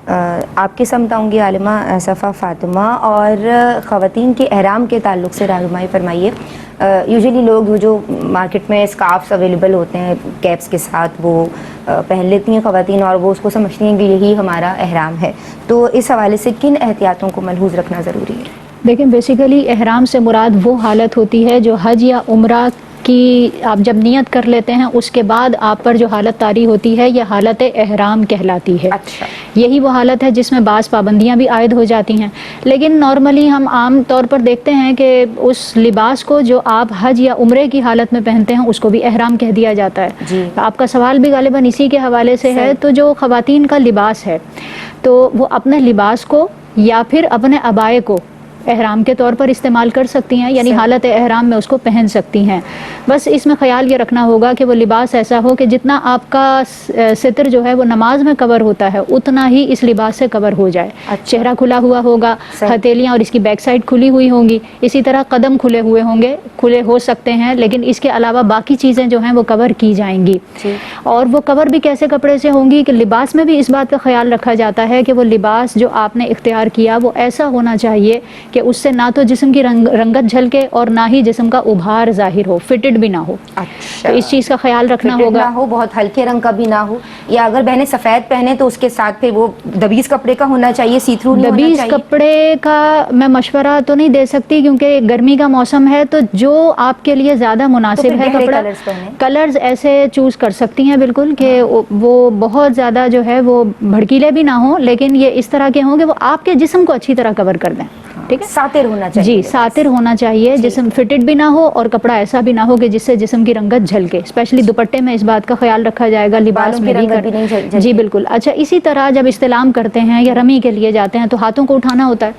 آپ کے سمت آؤں گی عالمہ صفا فاطمہ، اور خواتین کے احرام کے تعلق سے رہنمائی فرمائیے۔ یوزلی لوگ جو مارکیٹ میں اسکارفس اویلیبل ہوتے ہیں کیپس کے ساتھ، وہ پہن لیتی ہیں خواتین، اور وہ اس کو سمجھتی ہیں کہ یہی ہمارا احرام ہے، تو اس حوالے سے کن احتیاطوں کو ملحوظ رکھنا ضروری ہے؟ دیکھیں، بیسیکلی احرام سے مراد وہ حالت ہوتی ہے جو حج یا عمرہ کی آپ جب نیت کر لیتے ہیں اس کے بعد آپ پر جو حالت طاری ہوتی ہے، یہ حالت احرام کہلاتی ہے۔ اچھا، یہی وہ حالت ہے جس میں بعض پابندیاں بھی عائد ہو جاتی ہیں، لیکن نارملی ہم عام طور پر دیکھتے ہیں کہ اس لباس کو جو آپ حج یا عمرے کی حالت میں پہنتے ہیں اس کو بھی احرام کہہ دیا جاتا ہے۔ جی، آپ کا سوال بھی غالباً اسی کے حوالے سے ہے۔ تو جو خواتین کا لباس ہے تو وہ اپنے لباس کو یا پھر اپنے عبائے کو احرام کے طور پر استعمال کر سکتی ہیں، یعنی حالت احرام میں اس کو پہن سکتی ہیں۔ بس اس میں خیال یہ رکھنا ہوگا کہ وہ لباس ایسا ہو کہ جتنا آپ کا ستر جو ہے وہ نماز میں کور ہوتا ہے اتنا ہی اس لباس سے کور ہو جائے۔ چہرہ کھلا ہوا ہوگا، ہتھیلیاں اور اس کی بیک سائڈ کھلی ہوئی ہوں گی، اسی طرح قدم کھلے ہوئے ہوں گے، کھلے ہو سکتے ہیں، لیکن اس کے علاوہ باقی چیزیں جو ہیں وہ کور کی جائیں گی۔ اور وہ کور بھی کیسے کپڑے سے ہوں گی کہ لباس میں بھی اس بات کا خیال رکھا جاتا ہے کہ وہ لباس جو آپ نے اختیار کیا وہ ایسا ہونا چاہیے کہ اس سے نہ تو جسم کی رنگت جھلکے اور نہ ہی جسم کا ابھار ظاہر ہو، فٹڈ بھی نہ ہو۔ اچھا، تو اس چیز کا خیال رکھنا ہوگا، نہ ہو، بہت ہلکے رنگ کا بھی نہ ہو، یا اگر بہنیں سفید پہنے تو اس کے ساتھ پھر وہ دبیز کپڑے کا ہونا چاہیے، سی تھرو نہیں ہونا دبیز چاہیے۔ کپڑے کا میں مشورہ تو نہیں دے سکتی کیونکہ گرمی کا موسم ہے، تو جو آپ کے لیے زیادہ مناسب ہے کپڑا، کلرز ایسے چوز کر سکتی ہیں بالکل کہ وہ بہت زیادہ جو ہے وہ بھڑکیلے بھی نہ ہوں، لیکن یہ اس طرح کے ہوں کہ وہ آپ کے جسم کو اچھی طرح کور کر دیں۔ ٹھیک ہے، ساتر ہونا چاہیے، جی ساتر ہونا چاہیے، جسم فٹڈ بھی نہ ہو اور کپڑا ایسا بھی نہ ہو کہ جس سے جسم کی رنگت جھلکے، اسپیشلی دوپٹے میں اس بات کا خیال رکھا جائے گا، لباس میں بھی جی بالکل۔ اچھا، اسی طرح جب استلام کرتے ہیں یا رمی کے لیے جاتے ہیں تو ہاتھوں کو اٹھانا ہوتا ہے۔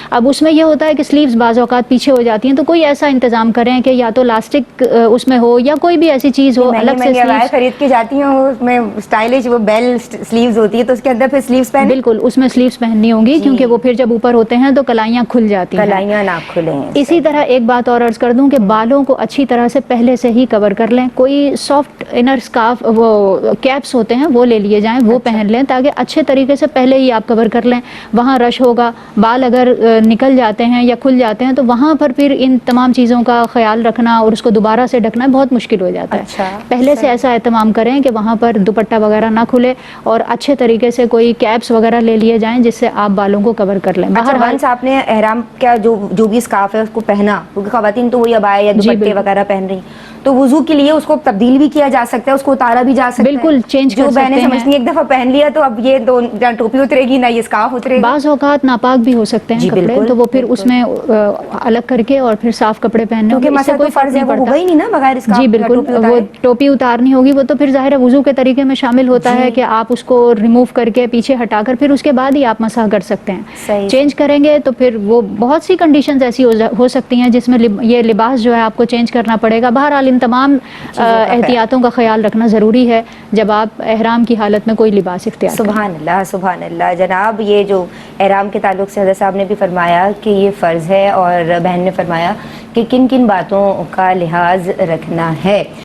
اب اس میں یہ ہوتا ہے کہ سلیوز بعض اوقات پیچھے ہو جاتی ہیں، تو کوئی ایسا انتظام کریں کہ یا تو لاسٹک اس میں ہو یا کوئی بھی ایسی چیز ہو الگ سے سلیوز خرید کے جاتی ہوں، اس میں سٹائلش وہ بیل سلیوز ہوتی ہے، تو اس کے اندر پھر سلیوز پہنے، بالکل اس میں سلیوز پہننی ہوں گی کیونکہ وہ پھر جب اوپر ہوتے ہیں تو کلائیاں کھل جاتی ہیں، کلائیاں نہ کھلیں۔ اسی طرح ایک بات اور عرض کر دوں کہ بالوں کو اچھی طرح سے پہلے سے ہی کور کر لیں، کوئی سافٹ انر اسکارف وہ کیپس ہوتے ہیں وہ لے لیے جائیں، وہ پہن لیں تاکہ اچھے طریقے سے پہلے ہی آپ کور کر لیں۔ وہاں رش ہوگا، بال اگر نکل جاتے ہیں یا کھل جاتے ہیں تو وہاں پر پھر ان تمام چیزوں کا خیال رکھنا اور اس کو دوبارہ سے ڈھکنا بہت مشکل ہو جاتا ہے۔ پہلے سے ایسا اہتمام کریں کہ وہاں پر دوپٹہ وغیرہ نہ کھلے اور اچھے طریقے سے کوئی کیپس وغیرہ لے لیے جائیں جس سے آپ بالوں کو کور کر لیں۔ ونس آپ نے احرام کا جو بھی اسکارف ہے اس کو پہنا، کیونکہ خواتین تو وہی عبایا یا دوپٹے وغیرہ پہن رہی، تو وضو کے لیے اس کو تبدیل بھی کیا جا سکتا ہے، اس کو اتارا بھی جا سکتا ہے، بالکل چینج کر جو سکتے ہیں۔ بہنیں سمجھتی ہیں ایک دفعہ پہن لیا تو اب یہ نہ ٹوپی اترے گی نہ یہ اسکارف اترے گا، بعض اوقات ناپاک بھی ہو سکتے ہیں کپڑے، تو وہ پھر اس میں الگ کر کے اور پھر صاف کپڑے پہننے کیونکہ مسئلہ کوئی فرض ہے وہ ہوگا ہی نہیں نا بغیر اسکارف۔ جی بالکل، وہ ٹوپی اتارنی ہوگی، وہ تو پھر ظاہر وضو کے طریقے میں شامل ہوتا ہے کہ آپ اس کو ریموو کر کے پیچھے ہٹا کر پھر اس کے بعد ہی آپ مسح کر سکتے ہیں۔ چینج کریں گے تو پھر وہ بہت سی کنڈیشنز ایسی ہو سکتی ہیں جس میں یہ لباس جو ہے آپ کو چینج کرنا پڑے گا۔ بہرحال ان تمام احتیاطوں کا خیال رکھنا ضروری ہے جب آپ احرام کی حالت میں کوئی لباس اختیار کریں۔ سبحان اللہ، سبحان اللہ۔ جناب، یہ جو احرام کے تعلق سے حضرت صاحب نے بھی فرمایا کہ یہ فرض ہے، اور بہن نے فرمایا کہ کن کن باتوں کا لحاظ رکھنا ہے۔